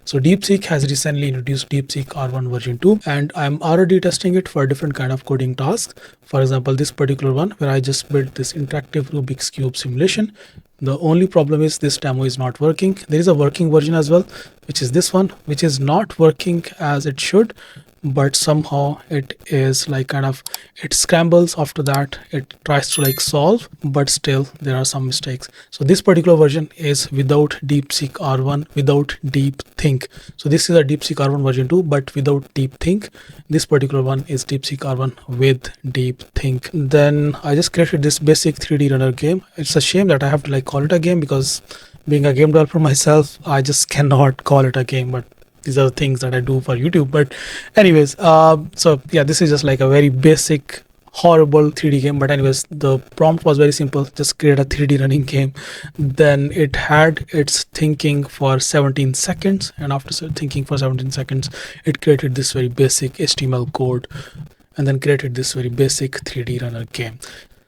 So DeepSeek has recently introduced Deepseek R1 version 2, and I'm already testing it for different kind of coding tasks. For example, this particular one where I just built this interactive Rubik's Cube simulation. The only problem is this demo is not working. There is a working version as well, which is this one, which is not working as it should, but somehow it is like kind of, it scrambles. After that it tries to like solve, but still there are some mistakes. So this particular version is without DeepSeek R1, without deep think. So this is a DeepSeek R1 version 2 but without deep think. This particular one is DeepSeek R1 with deep think. Then I just created this basic 3D runner game. It's a shame that I have to like call it a game, because being a game developer myself, I just cannot call it a game, but these are the things that I do for YouTube. But anyways, so yeah, this is just like a very basic horrible 3D game. But anyways, the prompt was very simple: just create a 3D running game. Then it had its thinking for 17 seconds, and after thinking for 17 seconds it created this very basic HTML code and then created this very basic 3D runner game.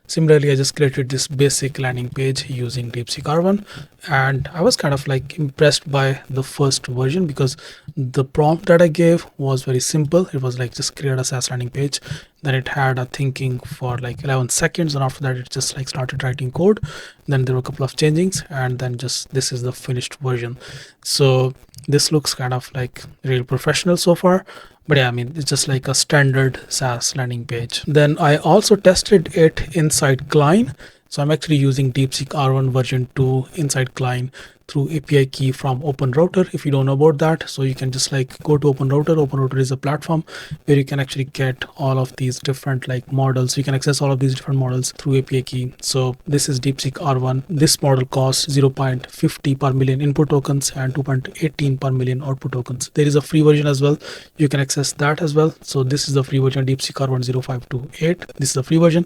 Similarly, I just created this basic landing page using Deepseek R1, and I was kind of like impressed by the first version because the prompt that I gave was very simple. It was like just create a SaaS landing page. Then it had a thinking for like 11 seconds, and after that it just like started writing code. Then there were a couple of changings, and then just this is the finished version. So this looks kind of like real professional so far. But yeah, I mean, it's just like a standard SaaS landing page. Then I also tested it inside Cline. So I'm actually using Deepseek R1 version 2 inside Cline through API key from Openrouter. If you don't know about that, so you can just like go to Openrouter. Openrouter is a platform where you can actually get all of these different like models. You can access all of these different models through API key. So this is Deepseek R1. This model costs 0.50 per million input tokens and 2.18 per million output tokens. There is a free version as well. You can access that as well. So this is the free version, Deepseek R1 0528. This is the free version,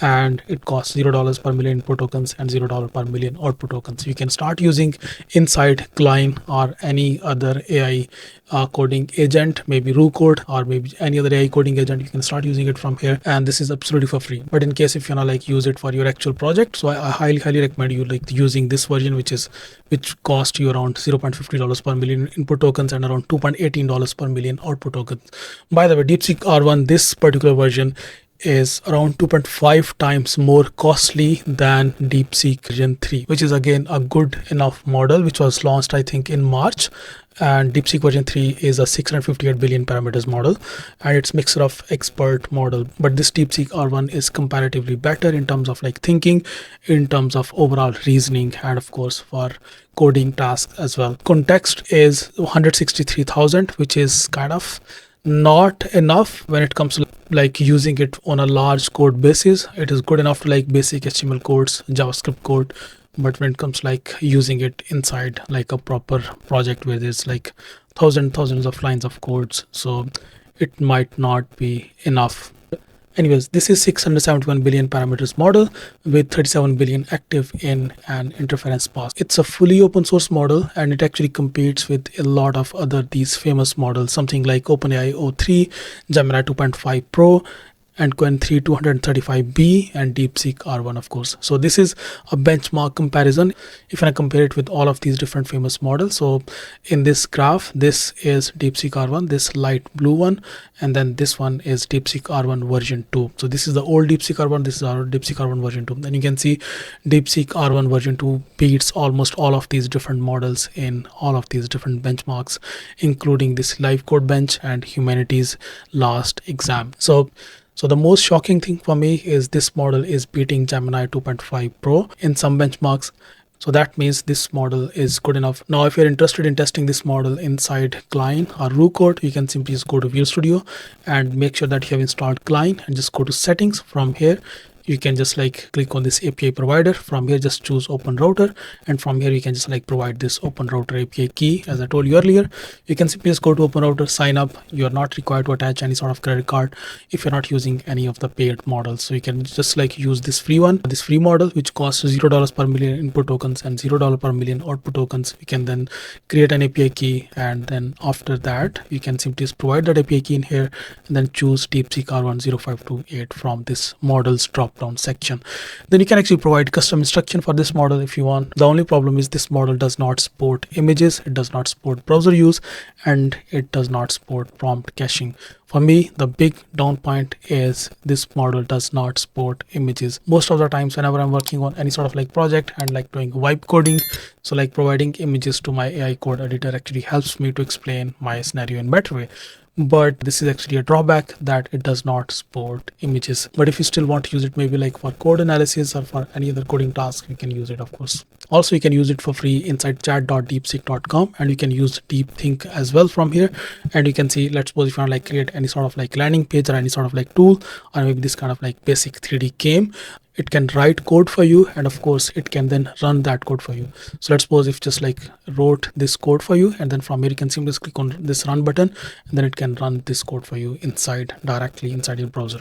and it costs $0 per million input tokens and $0 per million output tokens. You can start using inside Cline or any other AI coding agent, maybe Rubik or maybe any other AI coding agent. You can start using it from here, and this is absolutely for free. But in case if you wanna like use it for your actual project, so I highly recommend you like using this version, which cost you around $0.50 per million input tokens and around $2.18 per million output tokens. By the way, Deepseek R1, this particular version is around 2.5 times more costly than DeepSeek version 3, which is again a good enough model, which was launched I think in March. And DeepSeek version 3 is a 658 billion parameters model, and it's mixture of expert model. But this Deepseek R1 is comparatively better in terms of like thinking, in terms of overall reasoning, and of course for coding tasks as well. Context is 163,000, which is kind of not enough when it comes to like using it on a large code basis. It is good enough to like basic HTML codes, JavaScript code, but when it comes like using it inside like a proper project where there's like thousands of lines of codes, so it might not be enough. Anyways, this is 671 billion parameters model with 37 billion active in and interference pass. It's a fully open source model, and it actually competes with a lot of other these famous models, something like OpenAI O3, Gemini 2.5 Pro, and Qwen 3 235B, and Deepseek R1 of course. So this is a benchmark comparison if I compare it with all of these different famous models. So in this graph, this is Deepseek R1, this light blue one, and then this one is Deepseek R1 version 2. So this is the old Deepseek R1, this is our Deepseek R1 version 2. Then you can see Deepseek R1 version 2 beats almost all of these different models in all of these different benchmarks, including this live code bench and humanities last exam. So the most shocking thing for me is this model is beating Gemini 2.5 Pro in some benchmarks. So that means this model is good enough. Now, if you're interested in testing this model inside Cline or Rubik, you can simply just go to Visual Studio and make sure that you have installed Cline, and just go to settings. From here, you can just like click on this API provider. From here, just choose Openrouter, and from here you can just like provide this Openrouter API key. As I told you earlier, you can simply just go to Openrouter, sign up. You are not required to attach any sort of credit card if you're not using any of the paid models. So you can just like use this free one, this free model, which costs $0 per million input tokens and $0 per million output tokens. You can then create an API key, and then after that you can simply just provide that API key in here, and then choose Deepseek R1 0528 from this models drop drop down section. Then you can actually provide custom instruction for this model if you want. The only problem is this model does not support images, it does not support browser use, and it does not support prompt caching. For me, the big down point is this model does not support images. Most of the times whenever I'm working on any sort of like project and like doing vibe coding, so like providing images to my AI code editor actually helps me to explain my scenario in better way. But this is actually a drawback that it does not support images. But if you still want to use it, maybe like for code analysis or for any other coding task, you can use it, of course. Also, you can use it for free inside chat.deepseek.com, and you can use DeepThink as well from here. And you can see, let's suppose if you want to like create any sort of like landing page or any sort of like tool, or maybe this kind of like basic 3D game, it can write code for you, and of course it can then run that code for you. So let's suppose if just like wrote this code for you, and then from here you can simply click on this run button, and then it can run this code for you inside, directly inside your browser.